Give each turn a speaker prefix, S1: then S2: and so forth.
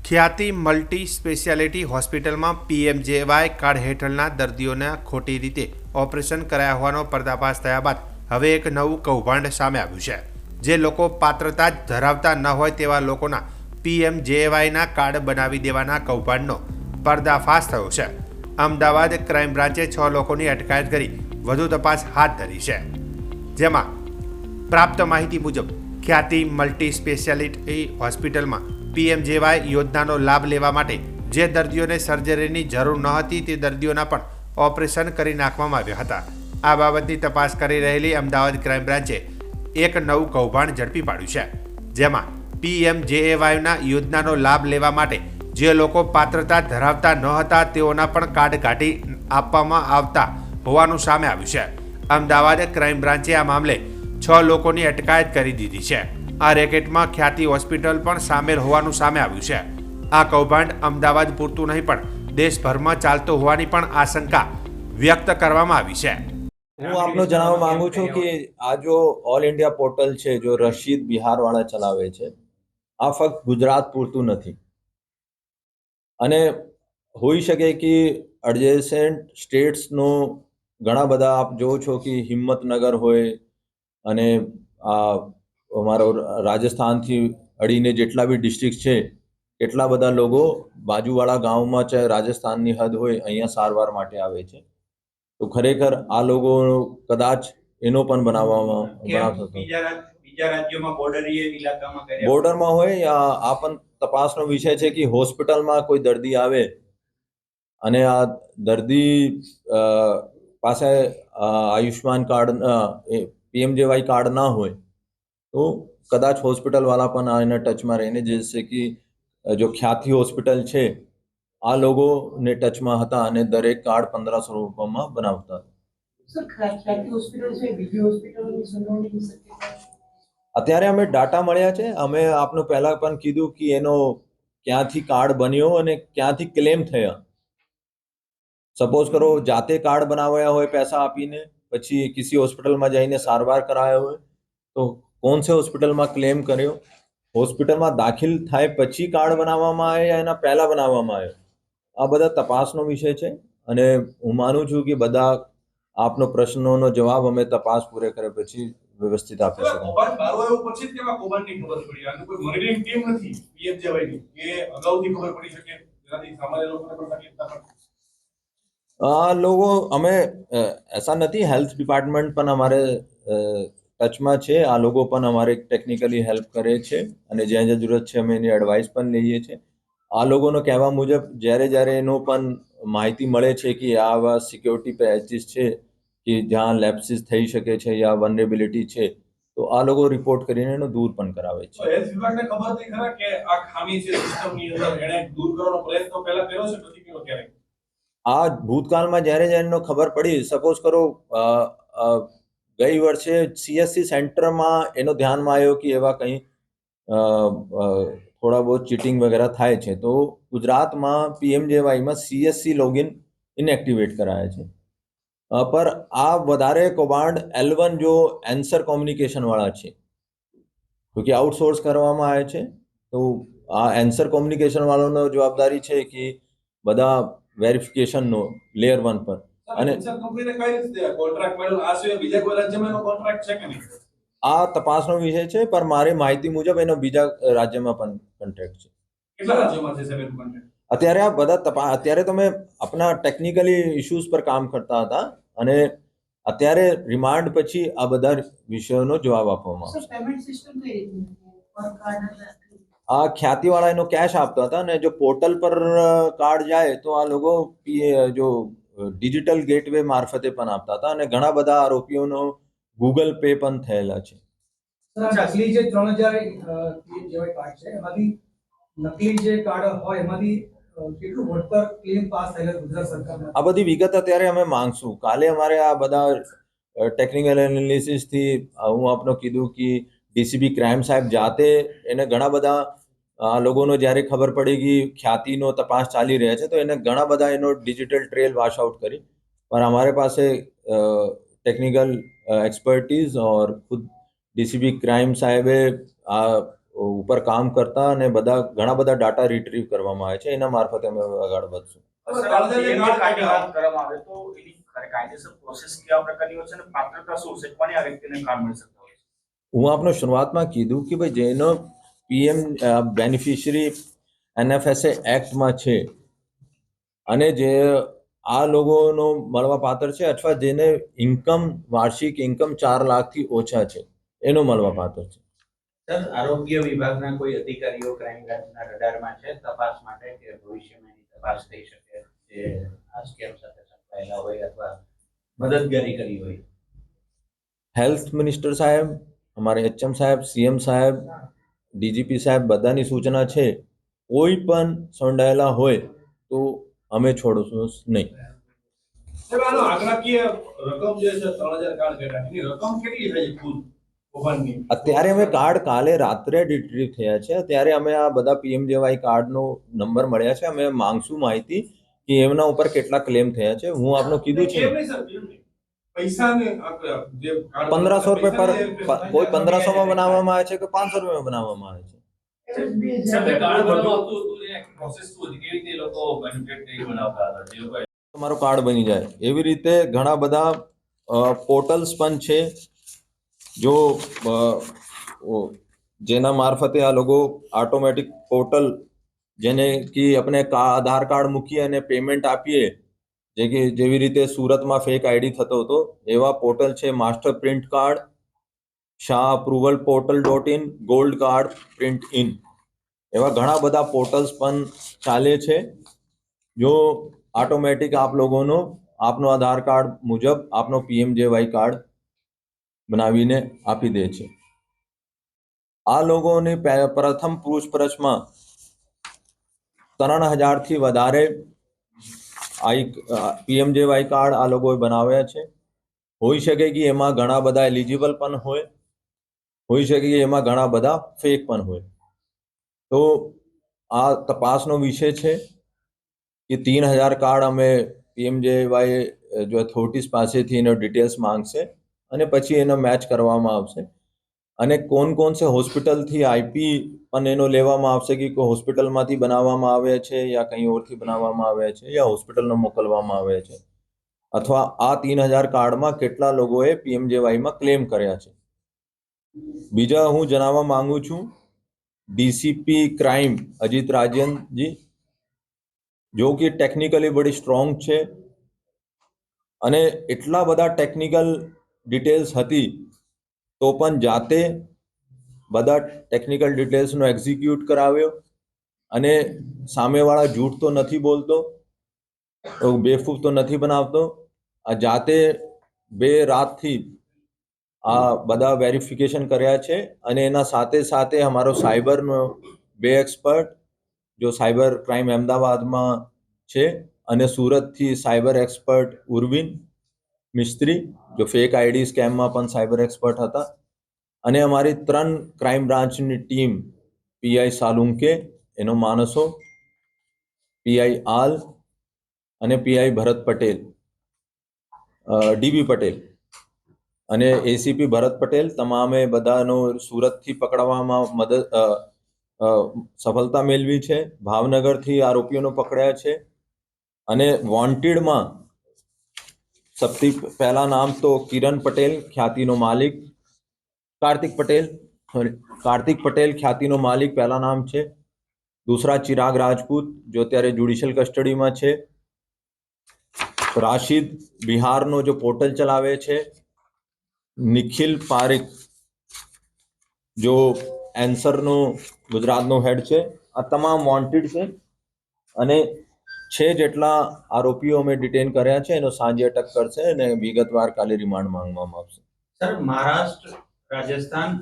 S1: ખ્યાતિ multi speciality હોસ્પિટલમાં PMJAY card હેઠળના દર્દીઓના ખોટી રીતે ઓપરેશન કરાયા હોવાનો પર્દાફાશ થયા બાદ હવે એક નવું કૌભાંડ સામે આવ્યું છે। જે લોકો પાત્રતા જ ધરાવતા ન હોય તેવા લોકોના પીએમજેવાયના કાર્ડ બનાવી દેવાના કૌભાંડનો પર્દાફાશ થયો છે। અમદાવાદ ક્રાઇમ બ્રાન્ચે 6 લોકોની અટકાયત કરી વધુ તપાસ હાથ ધરી છે, જેમાં પ્રાપ્ત માહિતી મુજબ ખ્યાતિ મલ્ટી સ્પેશિયાલિટી હોસ્પિટલમાં પીએમજેવાય યોજનાનો લાભ લેવા માટે જે દર્દીઓને સર્જરીની જરૂર ન હતી તે દર્દીઓના પણ ઓપરેશન કરી નાખવામાં આવ્યા હતા। આ બાબતની તપાસ કરી રહેલી અમદાવાદ ક્રાઇમ બ્રાન્ચે એક નવું કૌભાંડ ઝડપી પાડ્યું છે, જેમાં પીએમજેએવાયના યોજનાનો લાભ લેવા માટે જે લોકો પાત્રતા ધરાવતા ન હતા તેઓના પણ કાર્ડ કાઢી આપવામાં આવતા હોવાનું સામે આવ્યું છે। અમદાવાદ ક્રાઇમ બ્રાન્ચે આ મામલે 6 લોકોની અટકાયત કરી દીધી છે। આ રેકેટમાં ખ્યાતિ હોસ્પિટલ પણ સામેલ હોવાનું સામે આવ્યું છે। આ કૌભાંડ અમદાવાદ પૂરતું નહીં પણ દેશભરમાં ચાલતો હોવાની પણ આશંકા વ્યક્ત કરવામાં આવી છે।
S2: હું આપને જણાવવા માંગુ છું કે આ જો ઓલ ઇન્ડિયા પોર્ટલ છે જો રશીદ બિહારવાળા ચલાવે છે, આ ફક્ત ગુજરાત પૂરતું નથી અને હોઈ શકે કે એડજેસન્ટ સ્ટેટ્સનો ઘણા બધા આપ જોવો છો કે હિંમતનગર હોય અને આ અમારો રાજસ્થાનથી અડીને જેટલા બી ડિસ્ટ્રિક્ટ છે એટલા બધા લોકો બાજુવાળા ગામમાં ચાહે રાજસ્થાનની હદ હોય અહીંયા સારવાર માટે આવે છે। તો ખરેખર આ લોકો કદાચ એનો પણ બોર્ડરમાં હોય યા આ પણ તપાસનો વિષય છે કે હોસ્પિટલમાં કોઈ દર્દી આવે અને આ દર્દી પાસે આયુષ્માન કાર્ડ પીએમજેવાય કાર્ડ ના હોય તો કદાચ હોસ્પિટલવાળા પણ આના ટચમાં રહીને જैसे કે જો ખ્યાતિ હોસ્પિટલ છે આ લોકોને ટચમાં હતા અને દરેક કાર્ડ 1500 રૂપિયામાં બનાવતા। અત્યારે અમે ડાટા મળ્યા છે, અમે આપને પહેલા પણ કીધું કે એનો ક્યાંથી કાર્ડ બન્યો અને ક્યાંથી ક્લેમ થયા। સપોઝ કરો જાતે કાર્ડ બનાવ્યા હોય પૈસા આપીને પછી કિસી હોસ્પિટલમાં જઈને સારવાર કરાયો હોય તો कौन से હોસ્પિટલમાં ક્લેમ કર્યો, હોસ્પિટલમાં દાખલ થાય પછી કાર્ડ બનાવવામાં આવે યા એના પહેલા બનાવવામાં આવે, આ બધા તપાસનો વિષય છે અને હું માનું છું કે બધા આપનો પ્રશ્નોનો જવાબ અમે તપાસ પૂરે કર્યા પછી વ્યવસ્થિત આપી શકીએ। लोगों हमें ऐसा नहीं, हेल्थ डिपार्टमेंट પણ અમારે ટચમાં છે, આ લોકો પણ અમારે ટેકનિકલી હેલ્પ કરે છે અને જ્યાં જ્યાં જરૂરત છે અમે એની એડવાઇસ પણ લઈએ છીએ। આ લોકોનો કહેવા મુજબ જ્યારે એનો પણ માહિતી મળે છે કે આવા સિક્યોરિટી પેચીસ છે કે જ્યાં લેપ્સિસ થઈ શકે છે યા વનરેબિલિટી છે તો આ લોકો રિપોર્ટ કરીને એનો દૂર પણ કરાવે છે। હેલ્થ વિભાગને ખબર હતી ખરા કે આ ખામી છે સિસ્ટમની અંદર, એણે દૂર કરવાનો પ્રયત્ન પહેલા કર્યો છે નથી કર્યો ક્યારેય? આ ભૂતકાળમાં જ્યારે એનો ખબર પડી, સપોઝ કરો ગઈ વર્ષે સીએસસી સેન્ટરમાં એનો ધ્યાનમાં આવ્યો કે એવા કંઈ થોડા બહુ ચીટિંગ વગેરે થાય છે તો ગુજરાતમાં પીએમજેવાયમાં સીએસસી લોગિન ઇનએક્ટિવેટ કરાયા છે। પર આ વધારે કૌભાંડ L1 જો એન્સર કોમ્યુનિકેશનવાળા છે ક્योंकि આઉટસોર્સ કરવામાં આવે છે તો આ એન્સર કોમ્યુનિકેશનવાળાનો જવાબદારી છે કે બધા વેરિફિકેશનનો લેયર 1 પર અને આ તપાસનો વિષય છે પર મારી માહિતી મુજબ એનો બીજા રાજ્યમાં પણ કોન્ટ્રાક્ટ છે। કેટલા રાજ્યોમાં છે સાહેબ કોન્ટ્રાક્ટ? અત્યારે આ બધા અત્યારે તો મેં આપણા ટેકનિકલી ઇશ્યુઝ પર કામ કરતા હતા અને અત્યારે રિમાન્ડ પછી આ બધા વિષયોનો જવાબ આપવામાં આવશે। આ ખ્યાતિવાળા એનો કેશ આપતા હતા અને જો પોર્ટલ પર કાર્ડ જાય તો આ લોકો જો ડિજિટલ ગેટવે મારફતે પણ આપતા હતા અને ઘણા બધા આરોપીઓનો ગૂગલ પે પણ થયેલા છે।
S3: નકલી જે 3000 જેવા કાર્ડ છે એમાંથી નકલી જે કાર્ડ હોય એમાંથી કેટલું વળતર ક્લેમ પાસ થયેલા ગુજરાત સરકારમાં?
S2: આ બધી વિગત અત્યારે અમે માંગશું। કાલે અમારે આ બધા ટેકનિકલ એનાલિસિસથી હું આપને કીધું કે ડીસીપી ક્રાઇમ સાહેબ જાતે એને ઘણા બધા આ લોકોનો જ્યારે ખબર પડી કે ખ્યાતિનો તપાસ ચાલી રહ્યા છે તો એને ઘણા બધા એનો ડિજિટલ ટ્રેલ વॉश आउट કરી, पर हमारे पास टेक्निकल एक्सपर्टीज और खुद डीसीपी क्राइम साहब ઉપર કામ કરતા અને ઘણા બધા ડાટા રિટ્રીવ કરવામાં આવે છે. એના મારફતે અમે આગળ વધશું.
S4: સર, આ PMJ કાર્ડની વાત કરવામાં આવે તો એની કાયદેસર પ્રોસેસ કેવા પ્રકારની હોય છે અને પાત્રતા શું છે, કોને આ વ્યક્તિને કાર્ડ મળી શકતા હોય છે?
S2: હું આપને શરૂઆતમાં કીધું કે ભાઈ જેનો પીએમ બેનિફિશરી NFSA એક્ટમાં છે અને જે આ લોકોનો મળવા પાત્ર છે અથવા જેને વાર્ષિક ઇન્કમ 4 લાખથી ઓછા છે એનો મળવા પાત્ર છે.
S5: સર, આરોગ્ય વિભાગના કોઈ અધિકારીઓ ક્રાઇમ બ્રાન્ચના રડારમાં છે તપાસ માટે કે ભવિષ્યમાં એની તપાસ થઈ શકે જે આ સ્કેમ સાથે સંકળાયેલા હોય અથવા મદદગારી કરી હોય?
S2: હેલ્થ મિનિસ્ટર સાહેબ, અમારે HM સાહેબ, CM સાહેબ, DGP સાહેબ બધાની સૂચના છે. કોઈ પણ સંડાયેલા હોય તો અમે છોડશું નહીં.
S6: સાહેબ, આનો આંકડાકીય રકમ જે છે 3000 કાર્ડ કર્યા એની રકમ કેટલી થઈ કુલ કૌભાંડની?
S2: અત્યારે અમે કાર્ડ કાલે રાત્રે રિટ્રીવ થયા છે. ત્યારે અમે આ બધા PMJY કાર્ડનો નંબર મળ્યા છે. અમે માંગશું માહિતી કે એમના ઉપર કેટલા ક્લેમ થયા છે. હું આપને કીધું છે
S6: કેમ નહીં સર, કેમ નહીં? પૈસાને જે કાર્ડ
S2: 1500 રૂપિયા
S6: પૈસાને
S2: પર કોઈ 1500 માં બનાવવામાં આવે છે કે 500 રૂપિયામાં બનાવવામાં આવે છે.
S7: સાહેબ, કાર્ડ બનાવતું હતું એ પ્રોસેસ શું હતી? કેવી રીતે એ લોકો મેન્યુફેક્ચરિંગ બનાવતા હતા? જે લોકો
S2: તમારું કાર્ડ બની જાય એવી રીતે ઘણા બધા પોર્ટલ્સ પણ છે જો જેના મારફતે આ લોકો ઓટોમેટિક પોર્ટલ જેને કે આપણે આધાર કાર્ડ મૂકીએ અને પેમેન્ટ આપીએ જેવી રીતે સુરતમાં ફેક આઈડી થતો હતો એવા પોર્ટલ છે. Master print card, Shah approval પોર્ટલ.in, ગોલ્ડ કાર્ડ પ્રિન્ટ ઇન, એવા ઘણા બધા પોર્ટલ્સ પણ ચાલે છે જો ઓટોમેટિક આપ લોકોનો આપનો આધાર કાર્ડ મુજબ આપનો PMJY કાર્ડ બનાવીને આપી દે છે. આ લોકોની પ્રથમ પૂછપરછમાં 3000 થી વધારે PMJY કાર્ડ આ લોકોએ બનાવ્યા છે. હોઈ શકે કે એમાં ઘણા બધા એલિજિબલ પણ હોઈ શકે કે એમાં ઘણા બધા ફેક પણ હોય. તો આ તપાસનો વિષય છે કે 3000 કાર્ડ અમે PMJY જો ઓથોરિટીઝ પાસેથી એનો ડિટેલ્સ માંગશે અને પછી એનો મેચ કરવામાં આવશે અને કોણ સે હોસ્પિટલથી IP પણ એનો લેવામાં આવશે કે કોઈ હોસ્પિટલમાંથી બનાવવામાં આવે છે યા કંઈ ઓરથી બનાવવામાં આવે છે યા હોસ્પિટલનો મોકલવામાં આવે છે અથવા આ 3000 કાર્ડમાં કેટલા લોકોએ PMJYમાં ક્લેમ કર્યા છે. બીજા હું જણાવવા માંગુ છું DCP ક્રાઇમ અજીત રાજનજી जो कि टेक्निकली बड़ी स्ट्रॉन्ग છે અને એટલા બધા ટેકનિકલ ડિટેલ્સ હતી તો પણ જાતે બધા ટેકનિકલ ડિટેલ્સનો એક્ઝિક્યુટ કરાવ્યો અને સામેવાળા જૂઠ તો નથી બોલતો, બેવકૂફ તો નથી બનાવતો. આ જાતે 2 રાતથી આ બધા વેરિફિકેશન કર્યા છે અને એના સાથે અમારો સાયબરનો 2 એક્સપર્ટ जो साइबर क्राइम अहमदाबाद में છે અને સુરતથી સાયબર એક્સપર્ટ ઉર્વિન મિસ્ત્રી જો ફેક આઈડી સ્કેમમાં પણ સાયબર એક્સપર્ટ હતા અને અમારી 3 ક્રાઇમ બ્રાન્ચની ટીમ PI સાલુંકે, એનો માણસો, PI આલ અને PI ભરત પટેલ, DB પટેલ અને ACP ભરત પટેલ તમામે બધાનો સુરતથી પકડવામાં સફળતા મેળવી છે. ભાવનગરથી આરોપીઓનો પકડ્યા છે અને વોન્ટેડમાં સૌથી પહેલા નામ તો કિરણ પટેલ ખ્યાતિનો માલિક, કાર્તિક પટેલ ખ્યાતિનો માલિક પહેલા નામ છે. दूसरा चिराग राजपूत जो અત્યારે જ્યુડિશિયલ કસ્ટડીમાં છે. રાશિદ બિહારનો જો પોર્ટલ ચલાવે છે. નિખિલ પારેખ जो એન્સરનો ગુજરાતનો હેડ છે. આ તમામ વોન્ટેડ છે અને 6 જેટલા આરોપીઓ અમે ડિટેન કર્યા છે. એનો સાંજે અટક કરશે અને વિગતવાર કાલે રિમાન્ડ માંગવામાં આવશે.
S5: સર, મહારાષ્ટ્ર, રાજસ્થાન